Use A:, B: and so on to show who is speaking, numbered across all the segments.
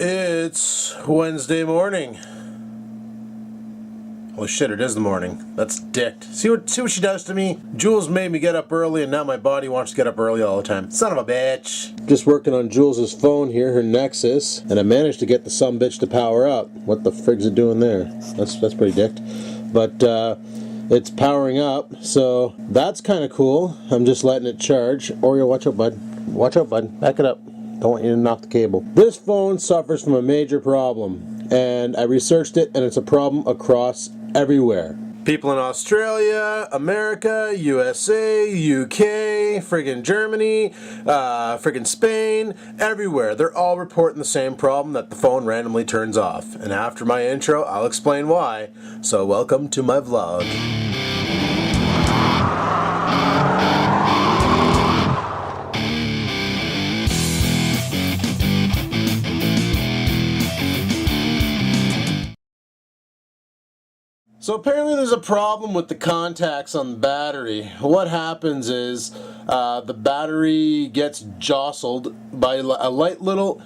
A: It's Wednesday morning. Holy shit, it is the morning. That's dicked. See what she does to me? Jules made me get up early and now my body wants to get up early all the time. Son of a bitch. Just working on Jules' phone here, her Nexus, and I managed to get the sumbitch to power up. What the frig's it doing there? That's pretty dicked. But it's powering up, so that's kind of cool. I'm just letting it charge. Oreo, watch out, bud. Watch out, bud. Back it up. Don't want you to knock the cable. This phone suffers from a major problem, and I researched it, and it's a problem across everywhere. People in Australia, America, USA, UK, friggin' Germany, friggin' Spain, everywhere. They're all reporting the same problem, that the phone randomly turns off. And after my intro, I'll explain why. So welcome to my vlog. So apparently there's a problem with the contacts on the battery. What happens is the battery gets jostled by a light little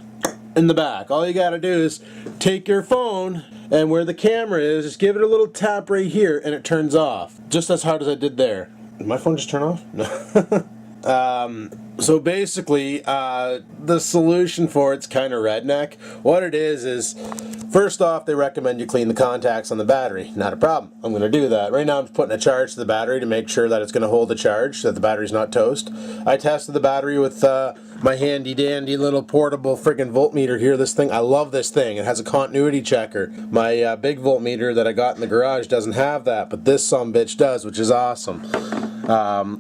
A: in the back. All you gotta do is take your phone and where the camera is, just give it a little tap right here and it turns off. Just as hard as I did there. Did my phone just turn off? No. So basically, the solution for it's kind of redneck. What it is first off, they recommend you clean the contacts on the battery. Not a problem. I'm going to do that. Right now I'm putting a charge to the battery to make sure that it's going to hold the charge, so that the battery's not toast. I tested the battery with my handy dandy little portable friggin' voltmeter here. This thing, I love this thing. It has a continuity checker. My big voltmeter that I got in the garage doesn't have that, but this sumbitch does, which is awesome.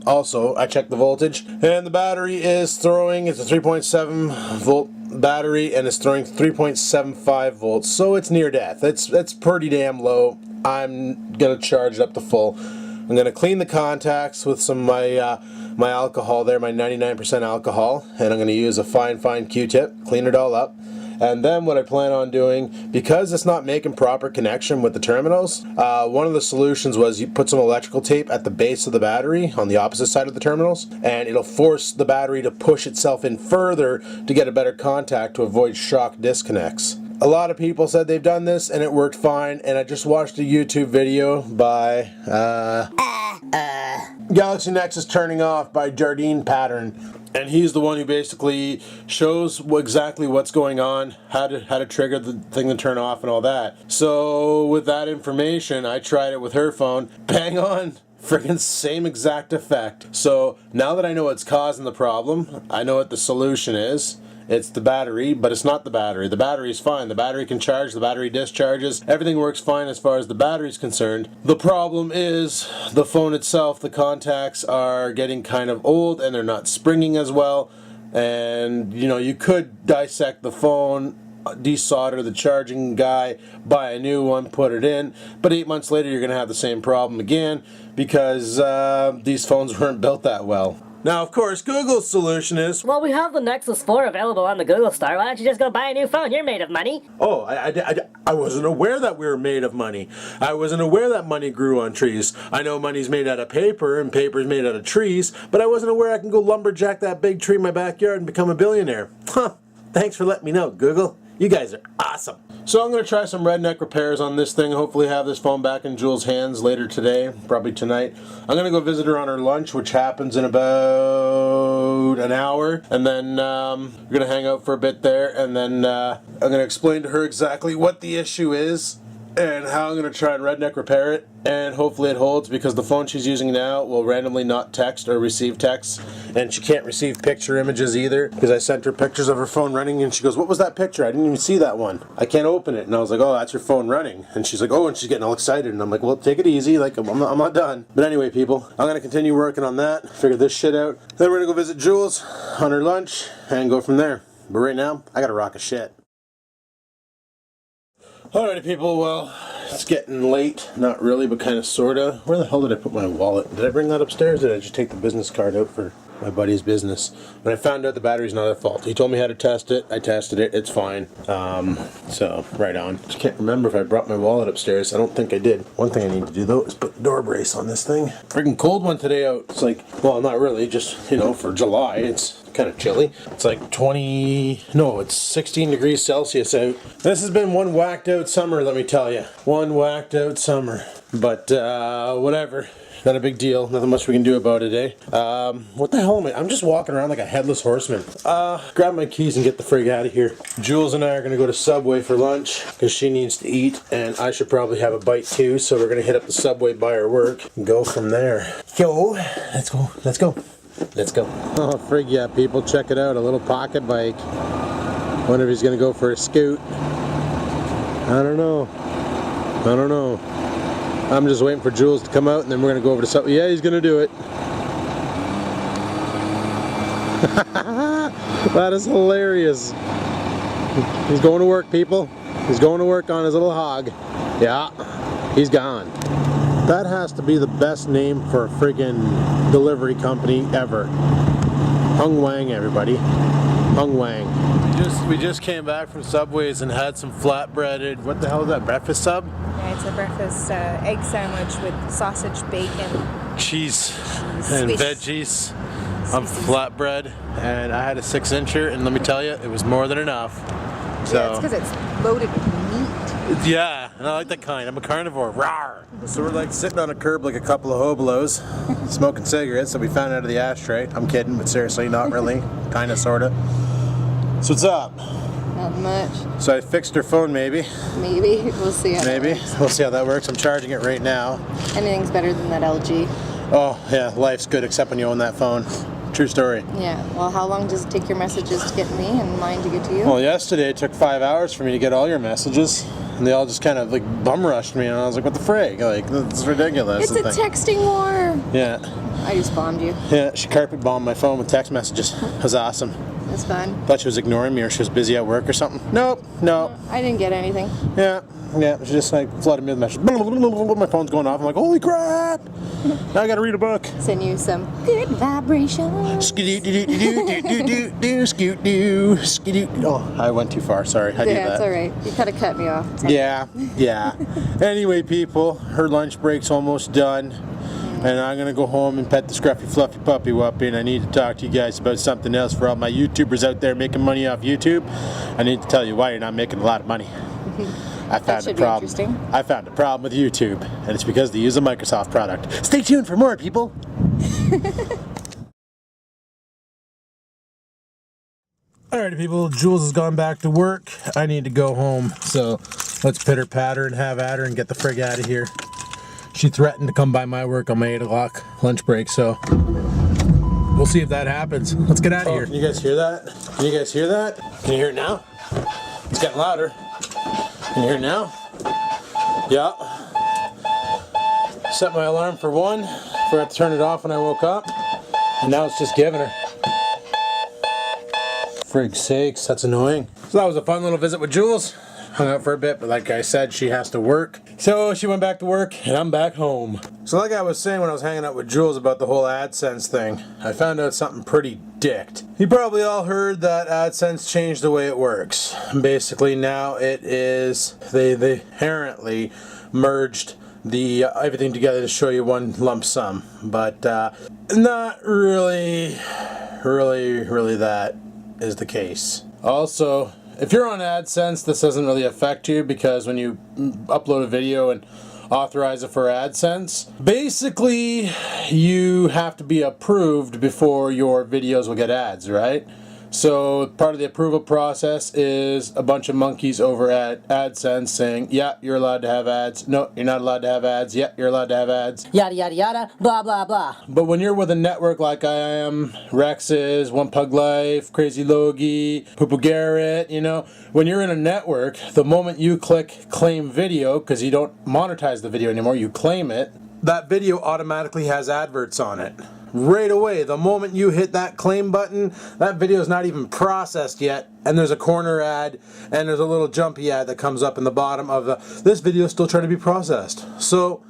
A: Also, I checked the voltage, and the battery is throwing, it's a 3.7 volt battery, and it's throwing 3.75 volts, so it's near death. It's pretty damn low. I'm gonna charge it up to full. I'm gonna clean the contacts with some of my alcohol there, my 99% alcohol, and I'm gonna use a fine Q-tip, clean it all up. And then what I plan on doing, because it's not making proper connection with the terminals, one of the solutions was you put some electrical tape at the base of the battery on the opposite side of the terminals, and it'll force the battery to push itself in further to get a better contact to avoid shock disconnects. A lot of people said they've done this and it worked fine, and I just watched a YouTube video by Galaxy Nexus Turning Off by Jardine Pattern. And he's the one who basically shows exactly what's going on, how to trigger the thing to turn off and all that. So with that information, I tried it with her phone. Bang on! Friggin' same exact effect. So now that I know what's causing the problem, I know what the solution is. It's the battery, but it's not the battery. The battery's fine. The battery can charge, the battery discharges. Everything works fine as far as the battery's concerned. The problem is the phone itself. The contacts are getting kind of old and they're not springing as well. And, you know, you could dissect the phone, desolder the charging guy, buy a new one, put it in. But 8 months later, you're going to have the same problem again because these phones weren't built that well. Now, of course, Google's solution is...
B: Well, we have the Nexus 4 available on the Google Store. Why don't you just go buy a new phone? You're made of money.
A: Oh, I wasn't aware that we were made of money. I wasn't aware that money grew on trees. I know money's made out of paper, and paper's made out of trees, but I wasn't aware I can go lumberjack that big tree in my backyard and become a billionaire. Huh. Thanks for letting me know, Google. You guys are awesome. So I'm going to try some redneck repairs on this thing. Hopefully have this phone back in Jules' hands later today, probably tonight. I'm going to go visit her on her lunch, which happens in about an hour. And then we're going to hang out for a bit there. And then I'm going to explain to her exactly what the issue is and how I'm going to try and redneck repair it. And hopefully it holds, because the phone she's using now will randomly not text or receive texts. And she can't receive picture images either, because I sent her pictures of her phone running and she goes, "What was that picture? I didn't even see that one. I can't open it." And I was like, "Oh, that's your phone running." And she's like, "Oh," and she's getting all excited. And I'm like, "Well, take it easy. Like, I'm not done." But anyway, people, I'm going to continue working on that, figure this shit out. Then we're going to go visit Jules on her lunch and go from there. But right now, I got to rock a shit. Alrighty, people, well, it's getting late. Not really, but kind of, sorta. Where the hell did I put my wallet? Did I bring that upstairs, or did I just take the business card out for my buddy's business? But I found out the battery's not at fault. He told me how to test it. I tested it. It's fine. So, right on. Just can't remember if I brought my wallet upstairs. I don't think I did. One thing I need to do, though, is put the door brace on this thing. Freaking cold one today out. It's like, well, not really, just, you know, for July. It's kind of chilly. It's like 16 degrees Celsius out. This has been one whacked out summer, let me tell you. One whacked out summer. But whatever. Not a big deal. Nothing much we can do about it, eh? What the hell am I? I'm just walking around like a headless horseman. Grab my keys and get the frig out of here. Jules and I are going to go to Subway for lunch because she needs to eat and I should probably have a bite too. So we're going to hit up the Subway by her work and go from there. Yo, let's go. Let's go. Let's go. Oh, frig yeah, people. Check it out. A little pocket bike. Wonder if he's going to go for a scoot. I don't know. I don't know. I'm just waiting for Jules to come out and then we're going to go over to Subway. Yeah, he's going to do it. That is hilarious. He's going to work, people. He's going to work on his little hog. Yeah, he's gone. That has to be the best name for a friggin' delivery company ever. Hung Wang, everybody. Hung Wang. We just came back from Subway's and had some flatbreaded, what the hell is that, breakfast sub?
C: Yeah, it's a breakfast egg sandwich with sausage, bacon,
A: cheese and veggies on flatbread, and I had a 6-incher, and let me tell you, it was more than enough. So,
C: yeah, it's because it's loaded with meat.
A: Yeah, and I like that kind. I'm a carnivore. Rawr! So we're like sitting on a curb like a couple of hobolos, smoking cigarettes that we found out of the ashtray. I'm kidding, but seriously, not really. Kinda, sorta. So what's up?
D: Not much.
A: So I fixed her phone, maybe.
D: Maybe. We'll see how
A: Maybe.
D: that works.
A: We'll see how that works. I'm charging it right now.
D: Anything's better than that LG.
A: Oh, yeah, life's good except when you own that phone. True story.
D: Yeah. Well, how long does it take your messages to get to me and mine to get to you?
A: Well, yesterday it took 5 hours for me to get all your messages. And they all just kind of like bum rushed me, and I was like, what the frig? Like, this is ridiculous.
D: It's a texting war.
A: Yeah.
D: I just bombed you.
A: Yeah, she carpet bombed my phone with text messages. It was awesome.
D: That's fun.
A: Thought she was ignoring me or she was busy at work or something. Nope, no.
D: I didn't get anything.
A: Yeah, she just like flooded me with messages. My phone's going off. I'm like, holy crap! Now I gotta read a book.
D: Send you some good vibrations.
A: Oh, I went too far. Sorry, I did that.
D: Yeah, it's alright. You could have cut me off.
A: Yeah. Anyway, people, her lunch break's almost done. And I'm going to go home and pet the scruffy fluffy puppy wuppy, and I need to talk to you guys about something else for all my YouTubers out there making money off YouTube. I need to tell you why you're not making a lot of money. I found a problem. I found a problem with YouTube, and it's because they use a Microsoft product. Stay tuned for more, people. Alrighty, people, Jules has gone back to work. I need to go home, so let's pitter patter and have at her and get the frig out of here. She threatened to come by my work on my 8 o'clock lunch break, so we'll see if that happens. Let's get out of here. Can you guys hear that? Can you guys hear that? Can you hear it now? It's getting louder. Can you hear it now? Yeah. Set my alarm for 1. Forgot to turn it off when I woke up. And now it's just giving her. Frig sakes, that's annoying. So that was a fun little visit with Jules. Hung out for a bit, but like I said, she has to work. So she went back to work, and I'm back home. So like I was saying when I was hanging out with Jules about the whole AdSense thing, I found out something pretty dicked. You probably all heard that AdSense changed the way it works. Basically now it is, they apparently merged the everything together to show you one lump sum. But not really that is the case. Also, if you're on AdSense, this doesn't really affect you because when you upload a video and authorize it for AdSense, basically you have to be approved before your videos will get ads, right? So part of the approval process is a bunch of monkeys over at AdSense saying, yeah, you're allowed to have ads. No, you're not allowed to have ads. Yeah, you're allowed to have ads.
B: Yada yada yada, blah blah blah.
A: But when you're with a network like I am, Rex's, One Pug Life, Crazy Logie, Poo Poo Garrett, you know, when you're in a network, the moment you click claim video, because you don't monetize the video anymore, you claim it, that video automatically has adverts on it. Right away, the moment you hit that claim button, that video is not even processed yet, and there's a corner ad, and there's a little jumpy ad that comes up in the bottom of this video is still trying to be processed. So,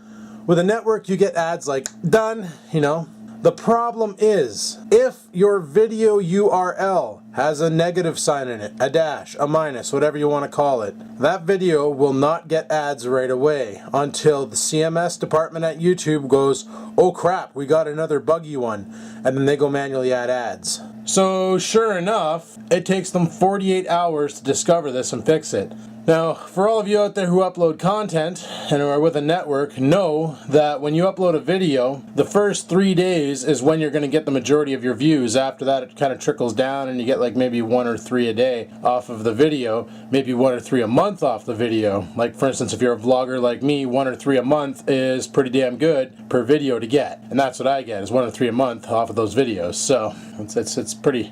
A: with a network, you get ads like, done, you know. The problem is, if your video URL has a negative sign in it, a dash, a minus, whatever you want to call it, that video will not get ads right away until the CMS department at YouTube goes, oh crap, we got another buggy one, and then they go manually add ads. So sure enough, it takes them 48 hours to discover this and fix it. Now, for all of you out there who upload content and are with a network, know that when you upload a video, the first 3 days is when you're going to get the majority of your views. After that, it kind of trickles down and you get like maybe 1 or 3 a day off of the video, maybe 1 or 3 a month off the video. Like for instance, if you're a vlogger like me, 1 or 3 a month is pretty damn good per video to get. And that's what I get, is 1 or 3 a month off of those videos. So it's pretty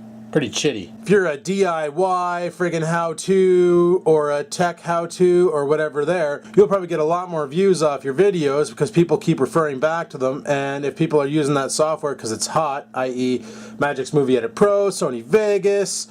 A: chitty. If you're a DIY friggin' how-to or a tech how-to or whatever there, you'll probably get a lot more views off your videos because people keep referring back to them, and if people are using that software because it's hot, i.e. Magic's Movie Edit Pro, Sony Vegas,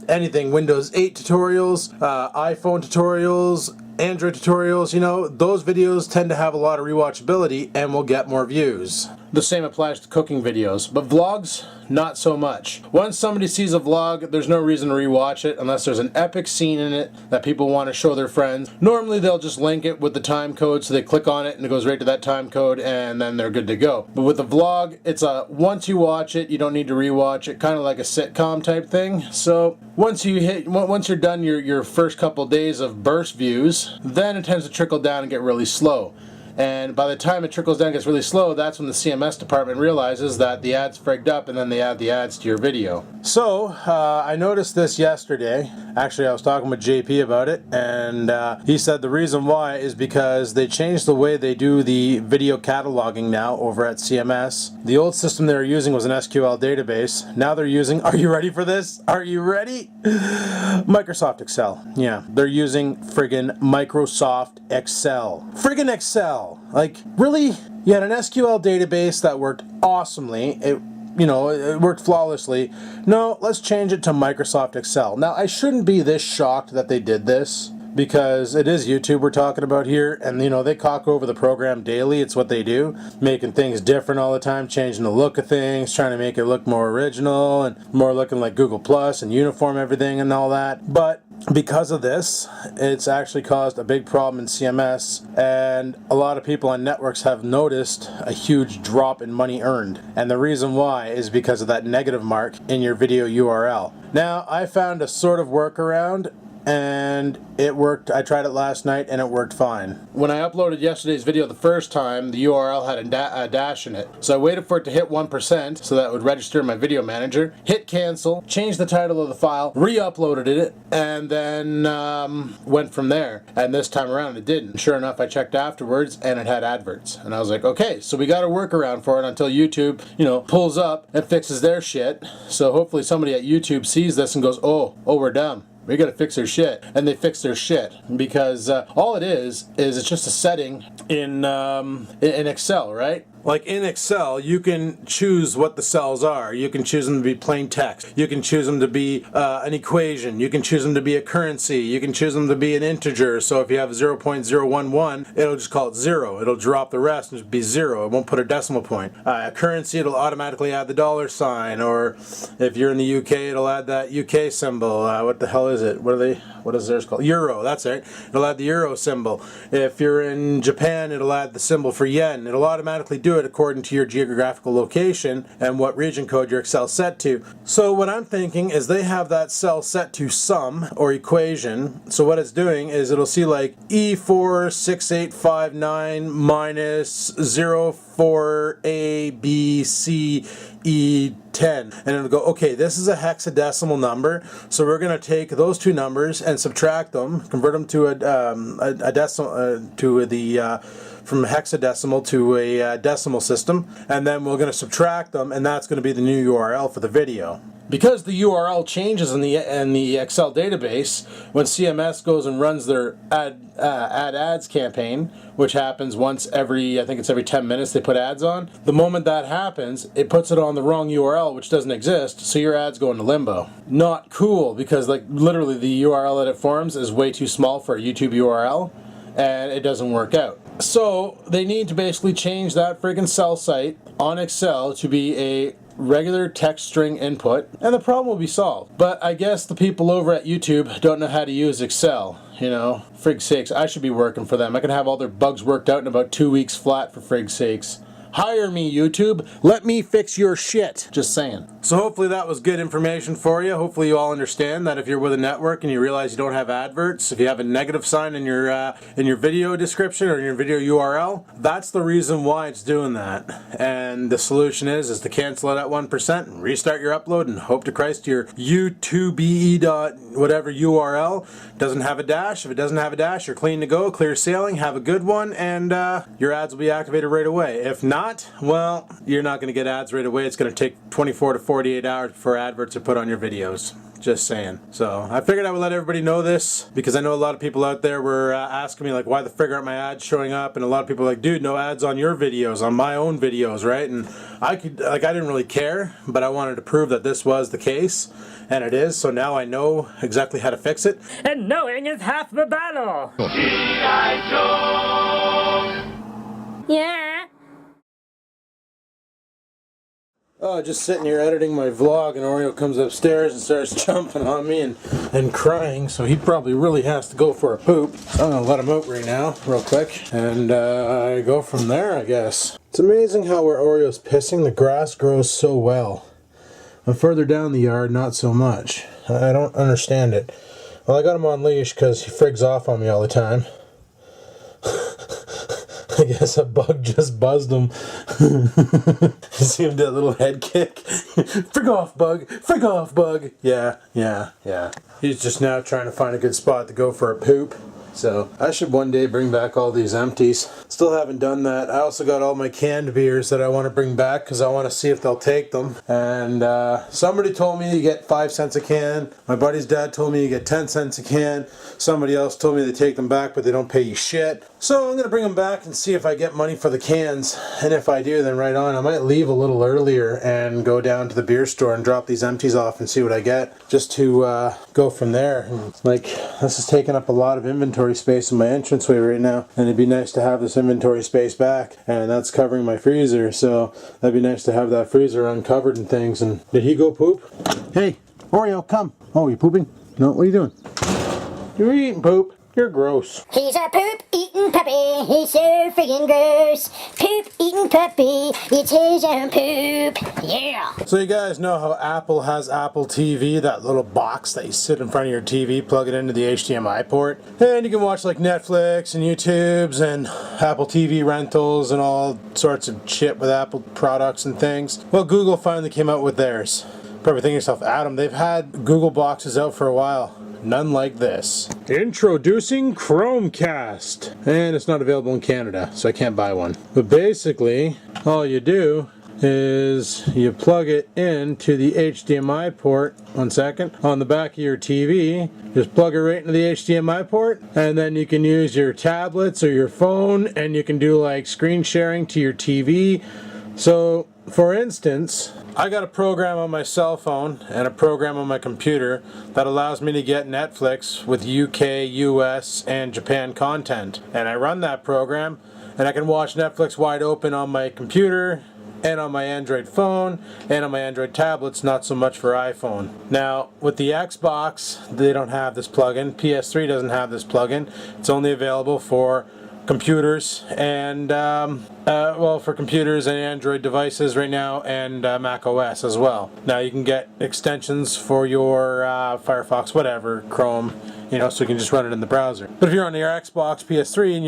A: anything, Windows 8 tutorials, iPhone tutorials, Android tutorials, you know, those videos tend to have a lot of rewatchability and will get more views. The same applies to cooking videos, but vlogs, not so much. Once somebody sees a vlog, there's no reason to rewatch it unless there's an epic scene in it that people want to show their friends. Normally they'll just link it with the time code, so they click on it and it goes right to that time code and then they're good to go. But with a vlog, it's a once you watch it, you don't need to rewatch it, kind of like a sitcom type thing. So once you're done your first couple days of burst views, then it tends to trickle down and get really slow. And by the time it trickles down and gets really slow, that's when the CMS department realizes that the ad's frigged up and then they add the ads to your video. So, I noticed this yesterday. Actually, I was talking with JP about it, and he said the reason why is because they changed the way they do the video cataloging now over at CMS. The old system they were using was an SQL database. Now they're using, are you ready for this? Are you ready? Microsoft Excel. Yeah, they're using friggin' Microsoft Excel. Friggin' Excel. Like, really? You had an SQL database that worked awesomely. It worked flawlessly. No, let's change it to Microsoft Excel. Now, I shouldn't be this shocked that they did this, because it is YouTube we're talking about here, and they cock over the program daily. It's what they do, making things different all the time, changing the look of things, trying to make it look more original and more looking like Google Plus and uniform everything and all that. But because of this, it's actually caused a big problem in CMS, and a lot of people on networks have noticed a huge drop in money earned. And the reason why is because of that negative mark in your video URL. Now, I found a sort of workaround, and it worked. I tried it last night and it worked fine. When I uploaded yesterday's video the first time, the URL had a dash in it. So I waited for it to hit 1% so that it would register in my video manager, hit cancel, changed the title of the file, re-uploaded it, and then went from there. And this time around it didn't. Sure enough, I checked afterwards and it had adverts. And I was like, okay, so we got a workaround for it until YouTube, pulls up and fixes their shit. So hopefully somebody at YouTube sees this and goes, oh, we're dumb. We gotta fix their shit. And they fix their shit because all it is it's just a setting in Excel, right? Like in Excel, you can choose what the cells are. You can choose them to be plain text. You can choose them to be an equation. You can choose them to be a currency. You can choose them to be an integer. So if you have 0.011, it'll just call it 0. It'll drop the rest and just be 0. It won't put a decimal point. A currency, it'll automatically add the $sign. Or if you're in the UK, it'll add that UK symbol. What the hell is it? What is theirs called? Euro, that's right. It'll add the euro symbol. If you're in Japan, it'll add the symbol for yen. It'll automatically do it according to your geographical location and what region code your Excel set to. So what I'm thinking is they have that cell set to sum or equation. So what it's doing is it'll see like E46859 minus 04ABC E10, and it'll go, okay, this is a hexadecimal number, so we're going to take those two numbers and subtract them, convert them to a decimal, from hexadecimal to a decimal system, and then we're going to subtract them, and that's going to be the new URL for the video. Because the URL changes in the Excel database, when CMS goes and runs their add ads campaign, which happens once every, I think it's every 10 minutes they put ads on, the moment that happens, it puts it on the wrong URL, which doesn't exist, so your ads go into limbo. Not cool, because like literally the URL that it forms is way too small for a YouTube URL, and it doesn't work out. So they need to basically change that friggin' cell site on Excel to be a regular text string input, and the problem will be solved. But I guess the people over at YouTube don't know how to use Excel. Frig sakes, I should be working for them. I can have all their bugs worked out in about 2 weeks flat, for frig sakes. Hire me, YouTube. Let me fix your shit. Just saying. So hopefully that was good information for you. Hopefully you all understand that if you're with a network and you realize you don't have adverts, if you have a negative sign in your video description or in your video URL, that's the reason why it's doing that. And the solution is to cancel it at 1% and restart your upload and hope to Christ your YouTube dot whatever URL doesn't have a dash. If it doesn't have a dash, you're clean to go, clear sailing, have a good one, and your ads will be activated right away. If not, well, you're not going to get ads right away. It's going to take 24 to 48 hours before adverts are put on your videos. Just saying. So I figured I would let everybody know this because I know a lot of people out there were asking me like, why the frig aren't my ads showing up? And a lot of people are like, dude, no ads on your videos, on my own videos, right? And I didn't really care, but I wanted to prove that this was the case, and it is. So now I know exactly how to fix it.
B: And knowing is half the battle. Yeah.
A: Oh, just sitting here editing my vlog, and Oreo comes upstairs and starts jumping on me and crying, so he probably really has to go for a poop. So I'm going to let him out right now, real quick, and I go from there, I guess. It's amazing how where Oreo's pissing, the grass grows so well. But further down the yard, not so much. I don't understand it. Well, I got him on leash because he frigs off on me all the time. I guess a bug just buzzed him. You see him do that little head kick? Frig off, bug! Frig off, bug! Yeah. He's just now trying to find a good spot to go for a poop. So I should one day bring back all these empties. Still haven't done that. I also got all my canned beers that I want to bring back because I want to see if they'll take them. And somebody told me you get 5 cents a can. My buddy's dad told me you get 10 cents a can. Somebody else told me they take them back but they don't pay you shit. So I'm going to bring them back and see if I get money for the cans. And if I do, then right on. I might leave a little earlier and go down to the beer store and drop these empties off and see what I get. Just to go from there. And, like, this is taking up a lot of inventory space in my entranceway right now, and it'd be nice to have this inventory space back, and that's covering my freezer, so that'd be nice to have that freezer uncovered and things. And did he go poop? Hey, Oreo, come. Oh, you pooping? No, what are you doing? You're eating poop. You're gross.
E: He's a poop-eating puppy. He's so friggin' gross. Poop-eating puppy. It's his own poop. Yeah.
A: So you guys know how Apple has Apple TV, that little box that you sit in front of your TV, plug it into the HDMI port, and you can watch like Netflix and YouTubes and Apple TV rentals and all sorts of shit with Apple products and things. Well, Google finally came out with theirs. Probably thinking to yourself, Adam, they've had Google boxes out for a while. None like this. Introducing Chromecast. And it's not available in Canada, so I can't buy one. But basically, all you do is you plug it into the HDMI port, on the back of your TV. Just plug it right into the HDMI port, and then you can use your tablets or your phone, and you can do like screen sharing to your TV. So, for instance, I got a program on my cell phone and a program on my computer that allows me to get Netflix with UK, US, and Japan content. And I run that program, and I can watch Netflix wide open on my computer, and on my Android phone, and on my Android tablets, not so much for iPhone. Now, with the Xbox, they don't have this plugin. PS3 doesn't have this plugin. It's only available for computers and for computers and Android devices right now, and Mac OS as well. Now you can get extensions for your Firefox, whatever, Chrome, so you can just run it in the browser. But if you're on your Xbox, PS3, and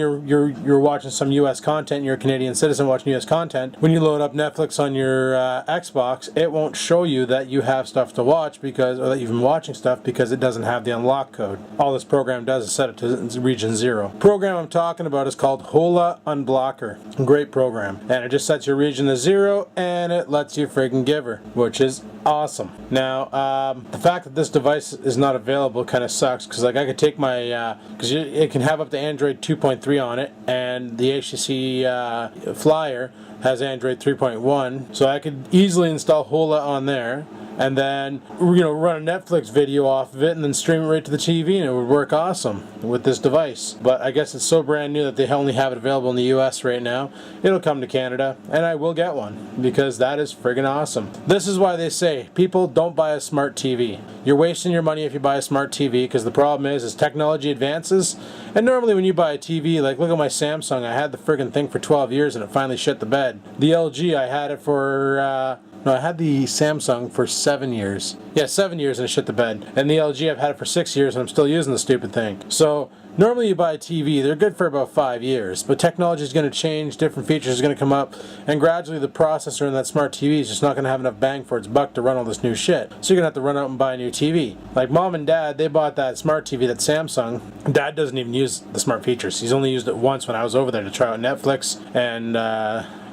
A: you're watching some US content, you're a Canadian citizen watching US content, when you load up Netflix on your Xbox, it won't show you that you have stuff to watch or that you've been watching stuff, because it doesn't have the unlock code. All this program does is set it to region 0. The program I'm talking about is called Hola Unblocker. Great program. And it just sets your region to 0, and it lets you friggin' give her, which is awesome. Now, the fact that this device is not available kind of sucks, because like I could take my, because it can have up to Android 2.3 on it, and the HTC Flyer has Android 3.1, so I could easily install Hola on there, and then, you know, run a Netflix video off of it and then stream it right to the TV, and it would work awesome with this device. But I guess it's so brand new that they only have it available in the US right now. It'll come to Canada, and I will get one because that is friggin' awesome. This is why they say, people, don't buy a smart TV. You're wasting your money if you buy a smart TV, because the problem is technology advances, and normally when you buy a TV, like look at my Samsung, I had the friggin' thing for 12 years and it finally shit the bed. The LG, I had it for, no, I had the Samsung for 7 years. Yeah, 7 years and it shit the bed. And the LG, I've had it for 6 years and I'm still using the stupid thing. So, normally you buy a TV, they're good for about 5 years, but technology is going to change, different features are going to come up, and gradually the processor in that smart TV is just not going to have enough bang for its buck to run all this new shit. So you're going to have to run out and buy a new TV. Like mom and dad, they bought that smart TV, that Samsung. Dad doesn't even use the smart features. He's only used it once when I was over there to try out Netflix and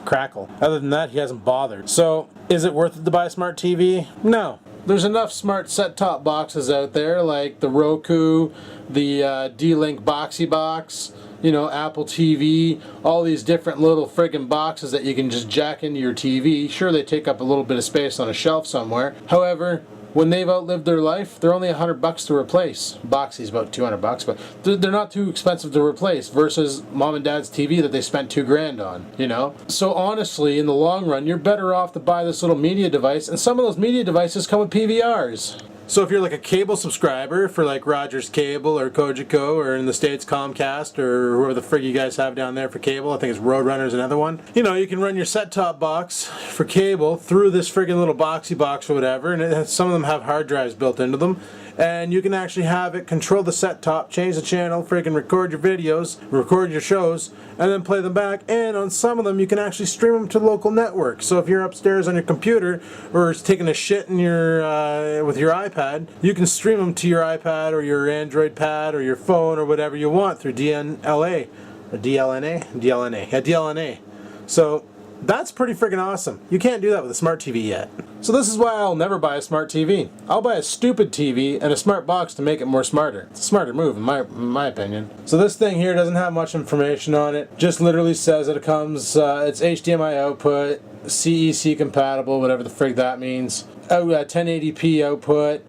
A: Crackle. Other than that, he hasn't bothered. So, is it worth it to buy a smart TV? No. There's enough smart set-top boxes out there, like the Roku, the D-Link Boxy Box, you know, Apple TV, all these different little friggin' boxes that you can just jack into your TV. Sure, they take up a little bit of space on a shelf somewhere. However, when they've outlived their life, they're only $100 to replace. Boxy's about $200, but they're not too expensive to replace versus mom and dad's TV that they spent $2,000 on, you know? So honestly, in the long run, you're better off to buy this little media device, and some of those media devices come with PVRs. So if you're like a cable subscriber for like Rogers Cable or Cogeco, or in the States Chromecast, or whoever the frig you guys have down there for cable, I think it's Roadrunner's another one. You know, you can run your set-top box for cable through this friggin' little boxy box or whatever, and some of them have hard drives built into them. And you can actually have it control the set-top, change the channel, friggin' record your videos, record your shows, and then play them back. And on some of them, you can actually stream them to local networks. So if you're upstairs on your computer, or taking a shit in your with your iPad, you can stream them to your iPad or your Android pad or your phone or whatever you want through DLNA. Yeah, DLNA. So that's pretty friggin' awesome. You can't do that with a smart TV yet. So this is why I'll never buy a smart TV. I'll buy a stupid TV and a smart box to make it more smarter. It's a smarter move in my opinion. So this thing here doesn't have much information on it. Just literally says that it comes, it's HDMI output, CEC compatible, whatever the frig that means. 1080p output,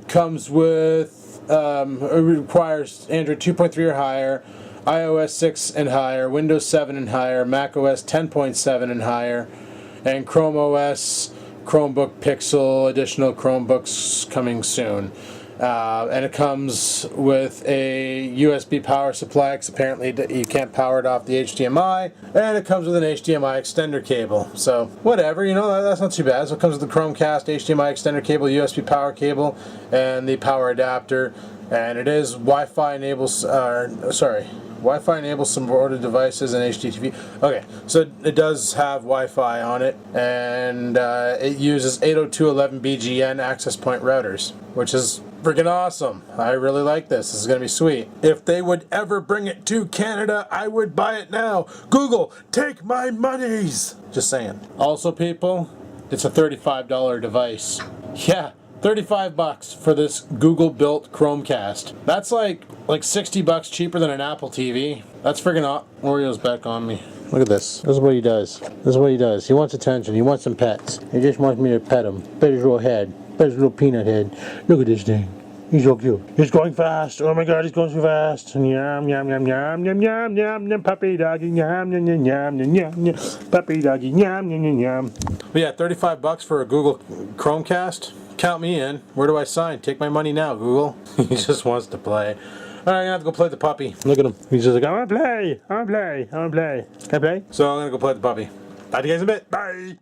A: comes with, it requires Android 2.3 or higher, iOS 6 and higher, Windows 7 and higher, Mac OS 10.7 and higher, and Chrome OS, Chromebook Pixel, additional Chromebooks coming soon. And it comes with a USB power supply, because apparently you can't power it off the HDMI, and it comes with an HDMI extender cable. So, whatever, you know, that's not too bad. So it comes with the Chromecast HDMI extender cable, USB power cable, and the power adapter, and it is Wi-Fi enables, Wi-Fi enables supported devices and HDTV. Okay, so it does have Wi-Fi on it, and it uses 802.11bgn access point routers, which is freaking awesome. I really like this. This is going to be sweet. If they would ever bring it to Canada, I would buy it now. Google, take my monies! Just saying. Also, people, it's a $35 device. Yeah. $35 for this Google-built Chromecast. That's like $60 cheaper than an Apple TV. That's friggin' Oreo's back on me. Look at this. This is what he does. This is what he does. He wants attention. He wants some pets. He just wants me to pet him. Pet his little head. Pet his little peanut head. Look at this thing. He's so cute. He's going fast. Oh my god, he's going so fast. Yum, yum, yum, yum, yum, yum, yum, yum, puppy doggy, yum, yum, yum, yum, yum, yum, yum, puppy doggy, yum, yum, yum, yum. But yeah, $35 for a Google Chromecast. Count me in. Where do I sign? Take my money now, Google. He just wants to play. Alright, I'm gonna have to go play the puppy. Look at him. He's just like, I wanna play. I wanna play. I wanna play. Can I play? So I'm gonna go play the puppy. Talk to you guys in a bit. Bye!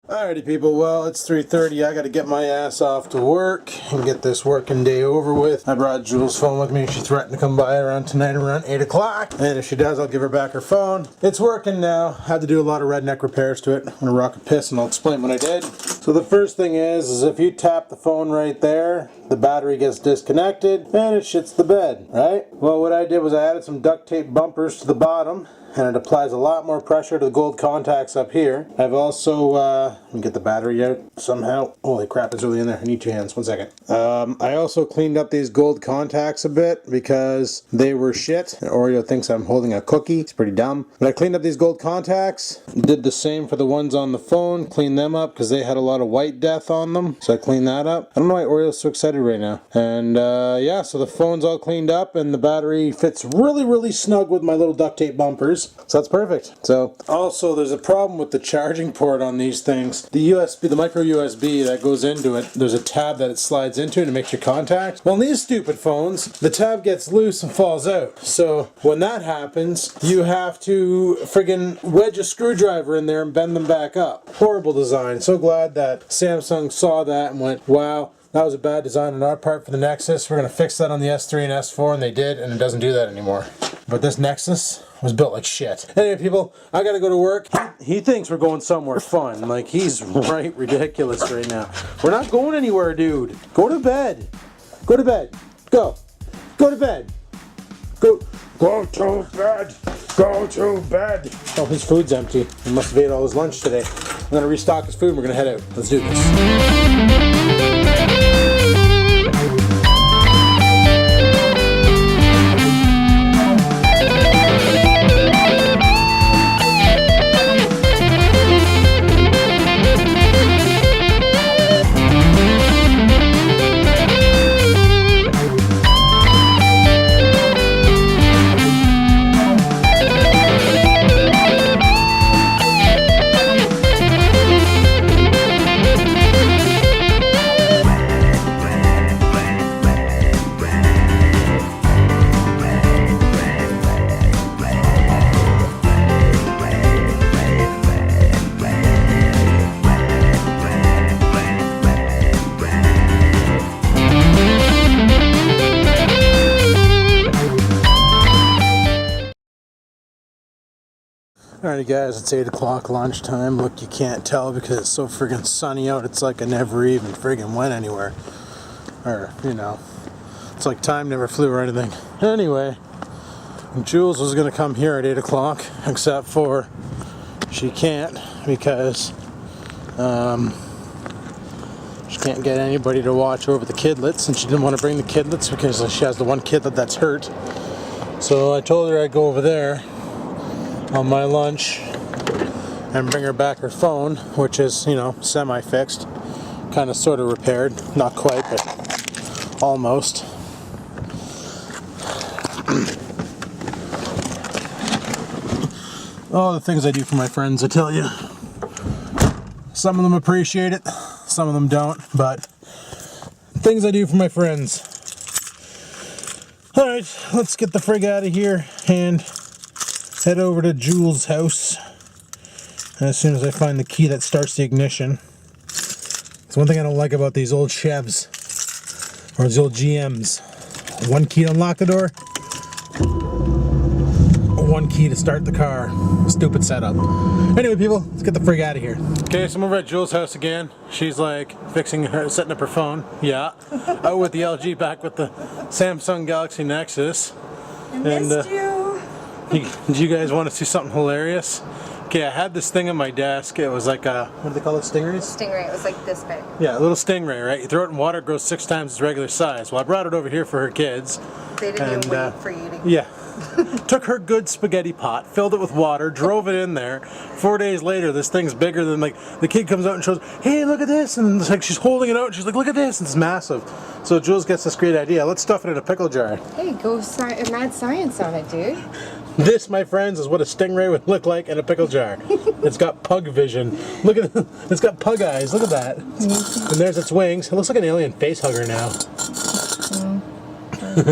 A: Alrighty people, well it's 3:30, I gotta get my ass off to work and get this working day over with. I brought Jules' phone with me, she threatened to come by around tonight around 8 o'clock, and if she does I'll give her back her phone. It's working now, had to do a lot of redneck repairs to it. I'm gonna rock a piss and I'll explain what I did. So the first thing is if you tap the phone right there, the battery gets disconnected and it shits the bed, right? Well, what I did was I added some duct tape bumpers to the bottom, and it applies a lot more pressure to the gold contacts up here. I've also, let me get the battery out somehow. Holy crap, it's really in there. I need 2 hands. 1 second. I also cleaned up these gold contacts a bit because they were shit. Oreo thinks I'm holding a cookie. It's pretty dumb. But I cleaned up these gold contacts. Did the same for the ones on the phone. Cleaned them up because they had a lot of white death on them. So I cleaned that up. I don't know why Oreo's so excited right now. And yeah, so the phone's all cleaned up and the battery fits really, really snug with my little duct tape bumpers. So that's perfect. So also there's a problem with the charging port on these things. The USB, the micro USB that goes into it, there's a tab that it slides into and it makes your contacts. Well, in these stupid phones, the tab gets loose and falls out. So when that happens, you have to friggin' wedge a screwdriver in there and bend them back up. Horrible design. So glad that Samsung saw that and went, wow, that was a bad design on our part for the Nexus. We're going to fix that on the S3 and S4, and they did, and it doesn't do that anymore. But this Nexus was built like shit. Anyway, people, I gotta go to work. He thinks we're going somewhere fun. Like, he's right ridiculous right now. We're not going anywhere, dude. Go to bed. Go to bed. Go. Go to bed. Go to bed. Go to bed. Oh, his food's empty. He must have ate all his lunch today. I'm gonna restock his food and we're gonna head out. Let's do this. Alrighty guys, it's 8 o'clock lunchtime. Look, you can't tell because it's so friggin' sunny out. It's like I never even friggin' went anywhere. Or, you know, it's like time never flew or anything. Anyway, Jules was gonna come here at 8 o'clock, except for she can't because she can't get anybody to watch over the kidlets, and she didn't want to bring the kidlets because she has the one kidlet that's hurt. So I told her I'd go over there on my lunch and bring her back her phone, which is, you know, semi-fixed, kind of sort of repaired, not quite, but almost. Oh, the things I do for my friends, I tell you. Some of them appreciate it, some of them don't, but things I do for my friends. Alright, let's get the frig out of here and head over to Jules' house as soon as I find the key that starts the ignition. It's one thing I don't like about these old Chevs or these old GMs. One key to unlock the door, one key to start the car. Stupid setup. Anyway, people, let's get the frig out of here. Okay, so I'm over at Jules' house again. She's like fixing her, setting up her phone. Yeah. Out with the LG, back with the Samsung Galaxy Nexus.
C: I missed you.
A: Do you guys want to see something hilarious? Okay, I had this thing on my desk. It was like a, what do they call it, stingrays?
D: Stingray, it was like this big.
A: Yeah, a little stingray, right? You throw it in water, it grows 6 times its regular size. Well, I brought it over here for her kids.
D: They didn't even wait for you to...
A: Yeah. Took her good spaghetti pot, filled it with water, drove it in there. 4 days later, this thing's bigger than, like, the kid comes out and shows, hey, look at this, and it's like she's holding it out, and she's like, look at this, and it's massive. So Jules gets this great idea. Let's stuff it in a pickle jar.
D: Hey, go mad science on it, dude.
A: This, my friends, is what a stingray would look like in a pickle jar. It's got pug vision. Look at it. It's got pug eyes. Look at that. And there's its wings. It looks like an alien face hugger now.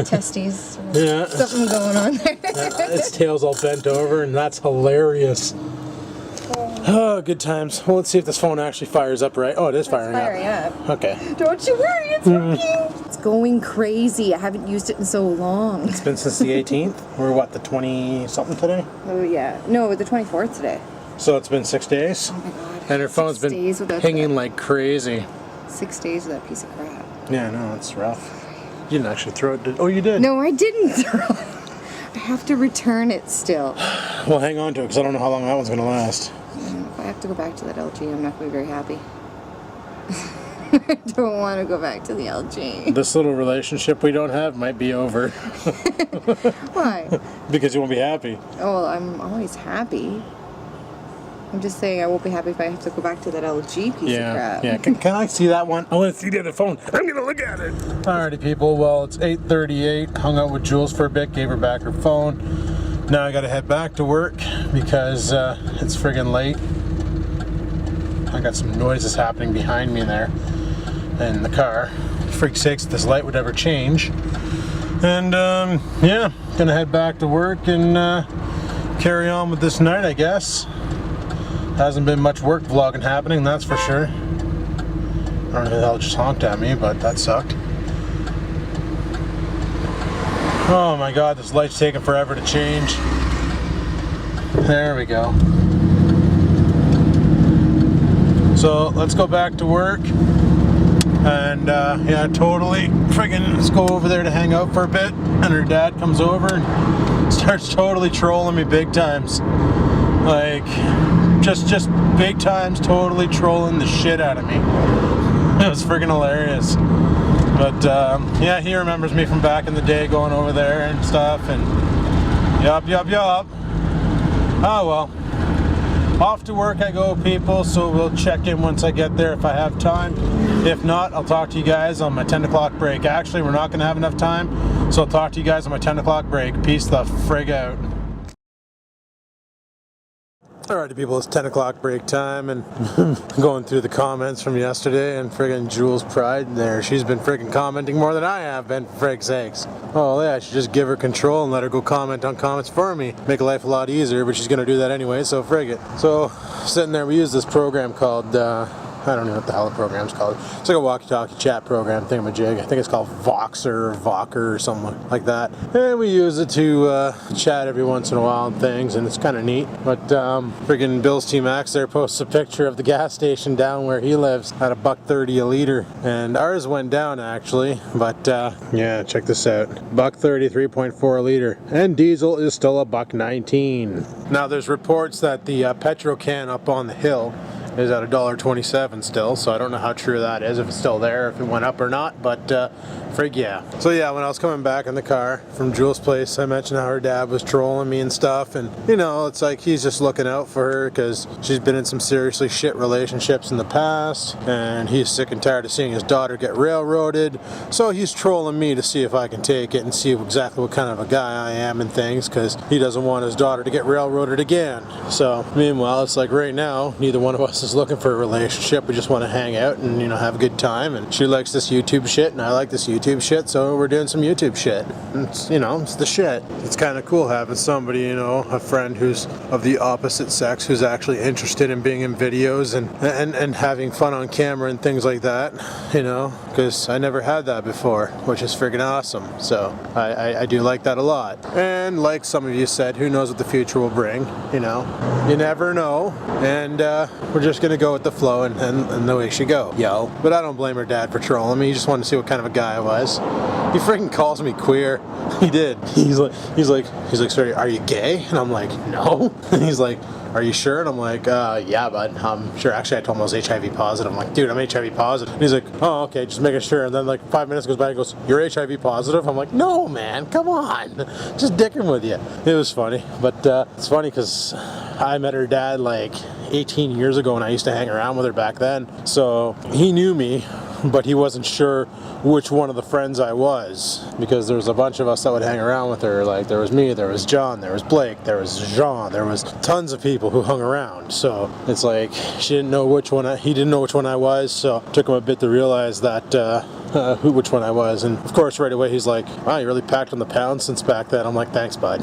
D: Testes.
A: Yeah.
D: Something going on there.
A: Its tail's all bent over, and that's hilarious. Oh, good times. Well, let's see if this phone actually fires up right. Oh, it is firing up. Okay.
D: Don't you worry, it's working. It's going crazy. I haven't used it in so long.
A: It's been since the 18th. We're what, the 20-something today?
D: Oh, yeah. No, the 24th today.
A: So it's been 6 days?
D: Oh, my God.
A: And her phone's
D: 6
A: been
D: days without
A: pinging
D: that.
A: like crazy.
D: 6 days of that piece of crap.
A: Yeah, no, it's rough. You didn't actually throw it, did... Oh, you did?
D: No, I didn't throw it. I have to return it still.
A: Well, hang on to it, because I don't know how long that one's going to last.
D: If I have to go back to that LG, I'm not going to be very happy. I don't want to go back to the LG.
A: This little relationship we don't have might be over.
D: Why?
A: Because you won't be happy.
D: Oh, well, I'm always happy. I'm just saying I won't be happy if I have to go back to that LG piece of crap.
A: Yeah. Can I see that one? I want to see the other phone. I'm going to look at it. Alrighty, people. Well, it's 8:38. Hung out with Jules for a bit. Gave her back her phone. Now I got to head back to work because it's friggin' late. I got some noises happening behind me there in the car. Freak sakes, this light would ever change. And yeah, gonna head back to work and carry on with this night, I guess. Hasn't been much work vlogging happening, that's for sure. I don't know who the hell just honked at me, but that sucked. Oh my god, this light's taking forever to change. There we go. So let's go back to work. And yeah, totally friggin' let's go over there to hang out for a bit. And her dad comes over and starts totally trolling me big times. Like, just big times totally trolling the shit out of me. It was friggin' hilarious. But yeah, he remembers me from back in the day going over there and stuff. And yup. Oh well. Off to work I go, people, so we'll check in once I get there if I have time. If not, I'll talk to you guys on my 10 o'clock break. Actually, we're not going to have enough time, so I'll talk to you guys on my 10 o'clock break. Peace the frig out. Alrighty, people, it's 10 o'clock break time, and going through the comments from yesterday, and friggin' Jules Pride there. She's been friggin' commenting more than I have been, for frig's sakes. Oh yeah, I should just give her control and let her go comment on comments for me. Make life a lot easier, but she's gonna do that anyway, so frig it. So, sitting there, we use this program called, I don't know what the hell the program's called. It's like a walkie-talkie chat program, thingamajig. I think it's called Voxer or Vocker or something like that. And we use it to chat every once in a while and things, and it's kind of neat. But friggin' Bill's T Max there posts a picture of the gas station down where he lives at $1.30 a liter. And ours went down actually, but yeah, check this out. $1.30, 3.4 a liter. And diesel is still $1.19. Now there's reports that the petrol can up on the hill is at $1.27 still, so I don't know how true that is, if it's still there, if it went up or not, but frig yeah. So yeah, when I was coming back in the car from Jules' place, I mentioned how her dad was trolling me and stuff, and you know, it's like he's just looking out for her because she's been in some seriously shit relationships in the past, and he's sick and tired of seeing his daughter get railroaded, so he's trolling me to see if I can take it and see exactly what kind of a guy I am and things, because he doesn't want his daughter to get railroaded again. So meanwhile, it's like right now, neither one of us is looking for a relationship. We just want to hang out and, you know, have a good time, and she likes this YouTube shit and I like this YouTube shit, so we're doing some YouTube shit. And it's, you know, it's the shit. It's kind of cool having somebody, you know, a friend who's of the opposite sex who's actually interested in being in videos and having fun on camera and things like that, you know, because I never had that before, which is friggin' awesome. So I do like that a lot. And like some of you said, who knows what the future will bring, you know, you never know. And we're just gonna go with the flow and the way she go, yo. But I don't blame her dad for trolling me. He just wanted to see what kind of a guy I was. He freaking calls me queer. He did. He's like, sorry, are you gay? And I'm like, no. And he's like, are you sure? And I'm like, yeah, bud, I'm sure. Actually, I told him I was HIV positive. I'm like, dude, I'm HIV positive. And he's like, oh, okay, just making sure. And then like 5 minutes goes by and he goes, you're HIV positive? I'm like, no, man, come on. Just dicking with you. It was funny. But it's funny because I met her dad like 18 years ago and I used to hang around with her back then. So he knew me, but he wasn't sure which one of the friends I was, because there was a bunch of us that would hang around with her. Like there was me, there was John, there was Blake, there was Jean, there was tons of people who hung around. So it's like she didn't know which one he didn't know which one I was, so it took him a bit to realize that which one I was. And of course right away he's like, wow, you really packed on the pounds since back then. I'm like, thanks, bud.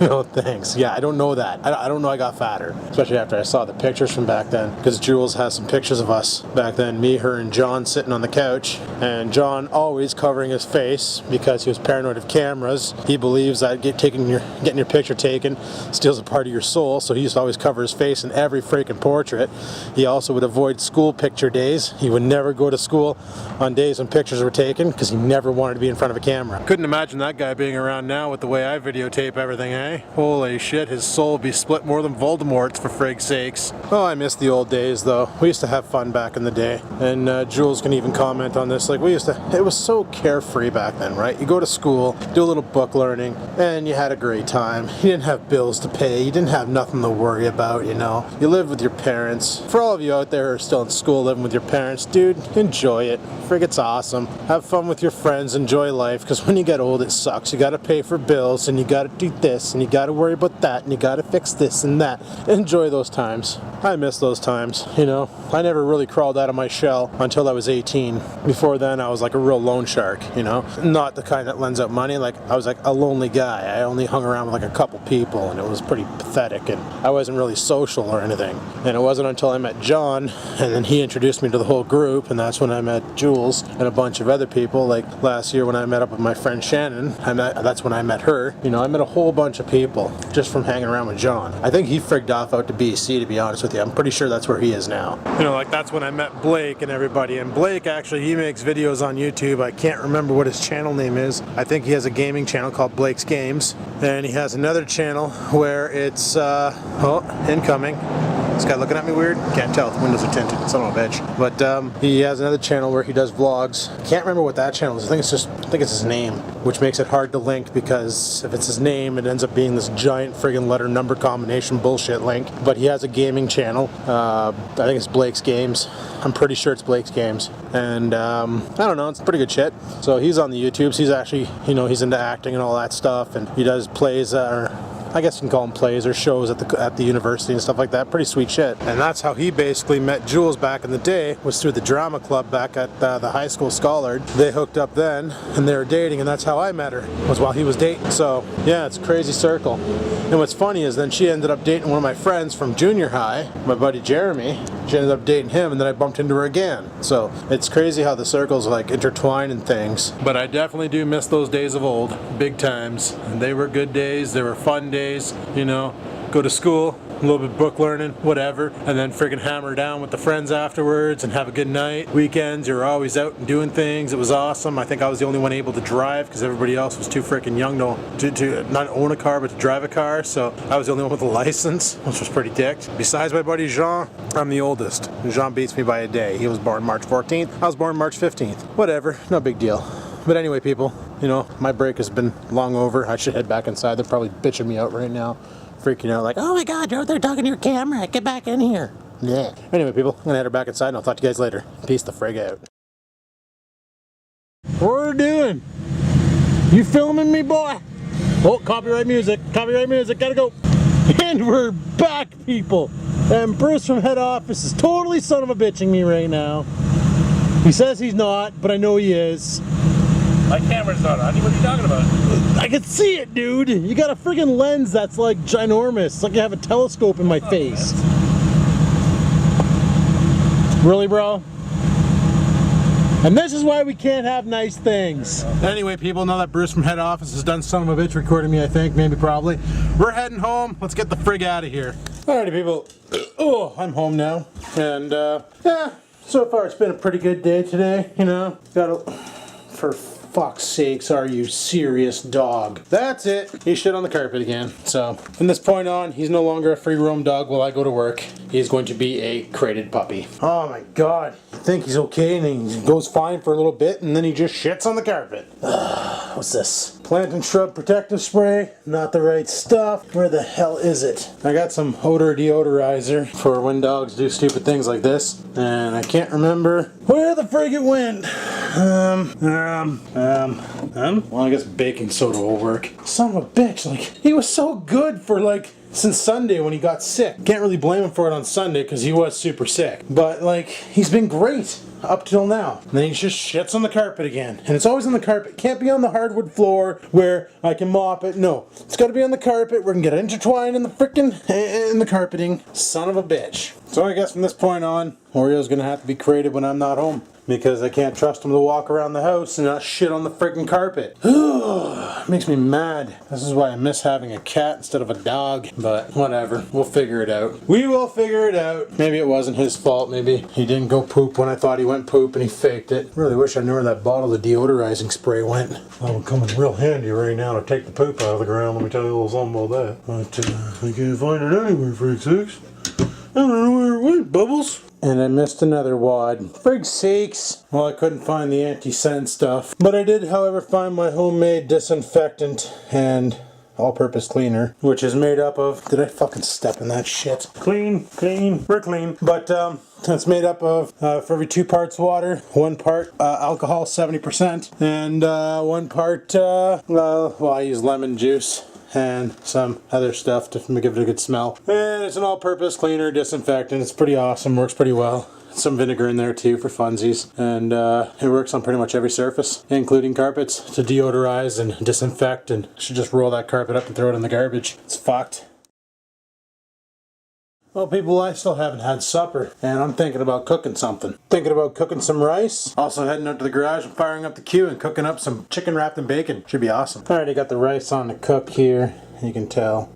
A: No thanks. Yeah, I don't know that. I don't know I got fatter. Especially after I saw the pictures from back then. Because Jules has some pictures of us back then. Me, her, and John sitting on the couch. And John always covering his face because he was paranoid of cameras. He believes that getting your picture taken steals a part of your soul. So he used to always cover his face in every freaking portrait. He also would avoid school picture days. He would never go to school on days when pictures were taken because he never wanted to be in front of a camera. Couldn't imagine that guy being around now with the way I videotape everything, eh? Holy shit, his soul would be split more than Voldemort's, for frig's sakes. Oh, I miss the old days though. We used to have fun back in the day. And Jules can even comment on this. Like, it was so carefree back then, right? You go to school, do a little book learning, and you had a great time. You didn't have bills to pay. You didn't have nothing to worry about, you know? You lived with your parents. For all of you out there who are still in school living with your parents, dude, enjoy it. Frig, it's awesome. Have fun with your friends, enjoy life, because when you get old it sucks. You gotta pay for bills, and you gotta do this, and you gotta worry about that, and you gotta fix this and that. Enjoy those times. I miss those times, you know? I never really crawled out of my shell until I was 18. Before then I was like a real loan shark, you know? Not the kind that lends out money. Like, I was like a lonely guy. I only hung around with like a couple people, and it was pretty pathetic, and I wasn't really social or anything. And it wasn't until I met John, and then he introduced me to the whole group, and that's when I met Jules and a bunch of other people. Like last year when I met up with my friend Shannon, that's when I met her. You know, I met a whole bunch of people just from hanging around with John. I think he frigged off out to BC, to be honest with you. I'm pretty sure that's where he is now. You know, like that's when I met Blake and everybody. And Blake, actually, he makes videos on YouTube. I can't remember what his channel name is. I think he has a gaming channel called Blake's Games. And he has another channel where it's, oh, incoming. This guy looking at me weird? Can't tell, the windows are tinted, son of a bitch. But he has another channel where he does vlogs. Can't remember what that channel is. I think it's his name, which makes it hard to link, because if it's his name, it ends up being this giant friggin' letter number combination bullshit link. But he has a gaming channel. I think it's Blake's Games. I'm pretty sure it's Blake's Games. And I don't know, it's pretty good shit. So he's on the YouTubes. He's actually, you know, he's into acting and all that stuff, and he does plays I guess you can call them plays or shows at the university and stuff like that. Pretty sweet shit. And that's how he basically met Jules back in the day, was through the drama club back at the high school Schollard. They hooked up then, and they were dating, and that's how I met her, was while he was dating. So yeah, it's a crazy circle. And what's funny is then she ended up dating one of my friends from junior high, my buddy Jeremy. She ended up dating him, and then I bumped into her again. So it's crazy how the circles like intertwine and things. But I definitely do miss those days of old, big times. And they were good days, they were fun days, you know. Go to school, a little bit of book learning, whatever, and then friggin' hammer down with the friends afterwards and have a good night. Weekends, you're always out and doing things. It was awesome. I think I was the only one able to drive because everybody else was too freaking young to not own a car but to drive a car, so I was the only one with a license, which was pretty dicked. Besides my buddy Jean, I'm the oldest. Jean beats me by a day. He was born March 14th. I was born March 15th. Whatever, no big deal. But anyway, people, you know, my break has been long over. I should head back inside. They're probably bitching me out right now. Freaking out like, oh my god, you're out there talking to your camera, get back in here. Yeah. Anyway, people, I'm gonna head her back inside and I'll talk to you guys later. Peace the frig out. What are you doing? You filming me, boy? Oh, copyright music, gotta go. And we're back, people. And Bruce from head office is totally son of a bitching me right now. He says he's not, but I know he is.
F: My camera's not on. What are you talking about?
A: I can see it, dude. You got a friggin' lens that's like ginormous. It's like you have a telescope in my face. Really, bro? And this is why we can't have nice things. Anyway, people, now that Bruce from head office has done son of a bitch recording me, I think, maybe probably, we're heading home. Let's get the frig out of here. Alrighty, people. Oh, I'm home now. And, yeah, so far it's been a pretty good day today, you know. For fuck's sakes, are you serious, dog? That's it. He shit on the carpet again. So, from this point on, he's no longer a free roam dog while I go to work. He's going to be a crated puppy. Oh my god. You think he's okay and he goes fine for a little bit and then he just shits on the carpet. What's this? Plant and shrub protective spray. Not the right stuff. Where the hell is it? I got some odor deodorizer for when dogs do stupid things like this. And I can't remember where the frig it went. Well, I guess baking soda will work. Son of a bitch, like, he was so good for like since Sunday when he got sick. Can't really blame him for it on Sunday because he was super sick. But like, he's been great up till now. And then he just shits on the carpet again. And it's always on the carpet. Can't be on the hardwood floor where I can mop it. No, it's got to be on the carpet where it can get intertwined in the in the carpeting. Son of a bitch. So I guess from this point on, Oreo's gonna have to be creative when I'm not home. Because I can't trust him to walk around the house and not shit on the freaking carpet. Makes me mad. This is why I miss having a cat instead of a dog. But whatever, we'll figure it out. We will figure it out. Maybe it wasn't his fault. Maybe he didn't go poop when I thought he went poop and he faked it. Really wish I knew where that bottle of deodorizing spray went. That would come in real handy right now to take the poop out of the ground. Let me tell you a little something about that. But I can't find it anywhere, freak sakes. I don't know where it went, Bubbles. And I missed another wad. Frig sakes! Well, I couldn't find the anti-scent stuff. But I did, however, find my homemade disinfectant and all-purpose cleaner, which is made up of... Did I fucking step in that shit? Clean, we're clean. But it's made up of, for every 2 parts water, 1 part alcohol, 70%, and 1 part, well, I use lemon juice and some other stuff to give it a good smell. And it's an all-purpose cleaner, disinfectant. It's pretty awesome, works pretty well. Some vinegar in there too for funsies. And it works on pretty much every surface, including carpets, to deodorize and disinfect. And you should just roll that carpet up and throw it in the garbage. It's fucked. Well, people, I still haven't had supper, and I'm thinking about cooking something. Thinking about cooking some rice. Also heading out to the garage and firing up the queue and cooking up some chicken wrapped in bacon. Should be awesome. I already got the rice on the cook here, you can tell.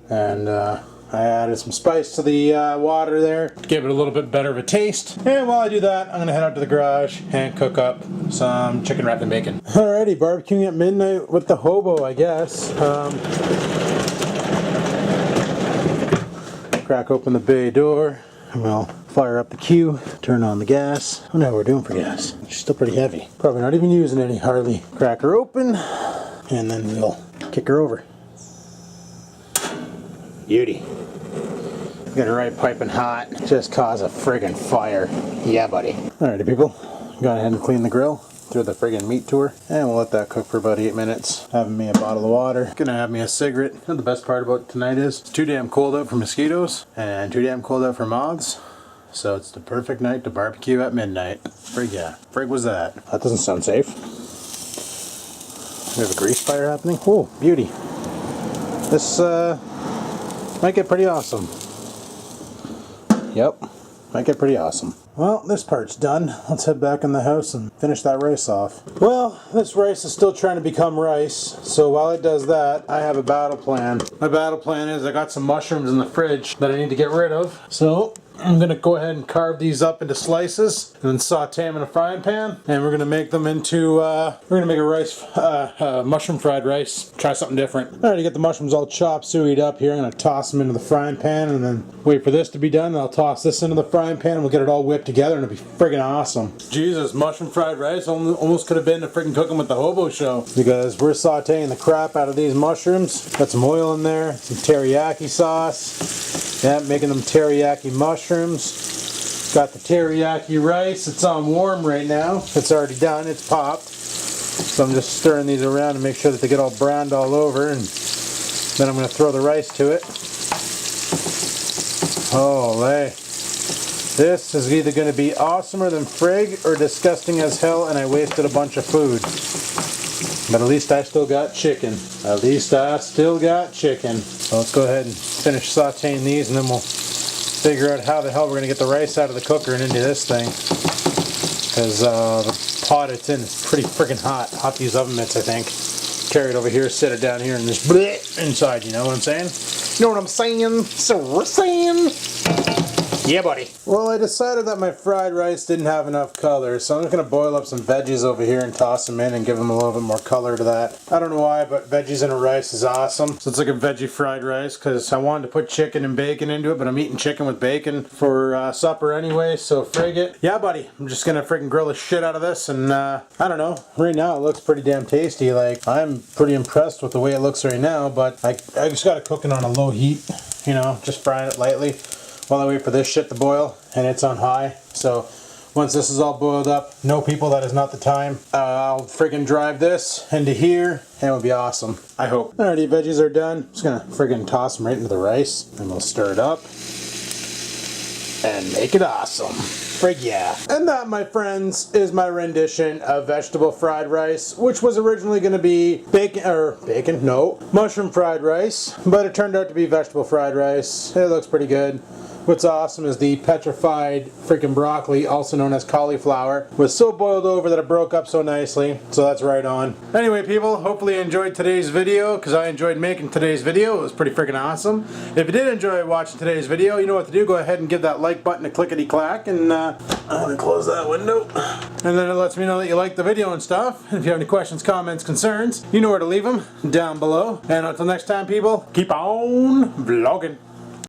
A: And I added some spice to the water there. Give it a little bit better of a taste. And while I do that, I'm going to head out to the garage and cook up some chicken wrapped in bacon. Alrighty, barbecuing at midnight with the hobo, I guess. Crack open the bay door, and we'll fire up the queue, turn on the gas. I don't know how we're doing for gas. It's still pretty heavy. Probably not even using any hardly. Crack her open, and then we'll kick her over. Beauty. Get her right piping hot. Just cause a friggin' fire. Yeah, buddy. Alrighty, people. Go ahead and clean the grill. Throw the friggin' meat to her, and we'll let that cook for about 8 minutes. Having me a bottle of water. Gonna have me a cigarette. And the best part about tonight is it's too damn cold out for mosquitoes and too damn cold out for moths. So it's the perfect night to barbecue at midnight. Frig yeah. Frig was that. That doesn't sound safe. We have a grease fire happening. Oh, beauty. This might get pretty awesome. Yep. Might get pretty awesome. Well, this part's done. Let's head back in the house and finish that rice off. Well, this rice is still trying to become rice, so while it does that, I have a battle plan. My battle plan is I got some mushrooms in the fridge that I need to get rid of. So I'm going to go ahead and carve these up into slices and then saute them in a frying pan. And we're going to make them into, we're going to make a rice, mushroom fried rice. Try something different. I already got the mushrooms all chopped, sueyed up here. I'm going to toss them into the frying pan and then wait for this to be done. And I'll toss this into the frying pan and we'll get it all whipped together and it'll be friggin' awesome. Jesus, mushroom fried rice almost could have been a friggin' cooking with the hobo show. Because we're sauteing the crap out of these mushrooms. Got some oil in there, some teriyaki sauce. Yeah, making them teriyaki mushrooms. Got the teriyaki rice. It's on warm right now. It's already done. It's popped. So I'm just stirring these around to make sure that they get all browned all over. And then I'm going to throw the rice to it. Holy. This is either going to be awesomer than frig or disgusting as hell and I wasted a bunch of food. But at least I still got chicken. At least I still got chicken. So let's go ahead and finish sauteing these and then we'll figure out how the hell we're going to get the rice out of the cooker and into this thing. Because the pot it's in is pretty freaking hot. Hot these oven mitts, I think. Carry it over here, set it down here, and just bleh inside, you know what I'm saying? You know what I'm saying? So we're saying... Yeah, buddy. Well, I decided that my fried rice didn't have enough color, so I'm just going to boil up some veggies over here and toss them in and give them a little bit more color to that. I don't know why, but veggies in a rice is awesome. So it's like a veggie fried rice, because I wanted to put chicken and bacon into it, but I'm eating chicken with bacon for supper anyway, so frig it. Yeah, buddy. I'm just going to freaking grill the shit out of this, and I don't know. Right now, it looks pretty damn tasty. Like, I'm pretty impressed with the way it looks right now, but I just got it cooking on a low heat, you know, just frying it lightly while I wait for this shit to boil, and it's on high. So Once this is all boiled up, no people, that is not the time. I'll friggin' drive this into here and it will be awesome. I hope. Alrighty, veggies are done. I'm just gonna friggin' toss them right into the rice and we'll stir it up and make it awesome. Frig yeah. And that, my friends, is my rendition of vegetable fried rice, which was originally going to be mushroom fried rice, but it turned out to be vegetable fried rice. It looks pretty good. What's awesome is the petrified freaking broccoli, also known as cauliflower, was so boiled over that it broke up so nicely, so that's right on. Anyway, people, hopefully you enjoyed today's video, because I enjoyed making today's video. It was pretty freaking awesome. If you did enjoy watching today's video, you know what to do. Go ahead and give that like button a clickety-clack, and I'm going to close that window. And then it lets me know that you liked the video and stuff. If you have any questions, comments, concerns, you know where to leave them, down below. And until next time, people, keep on vlogging.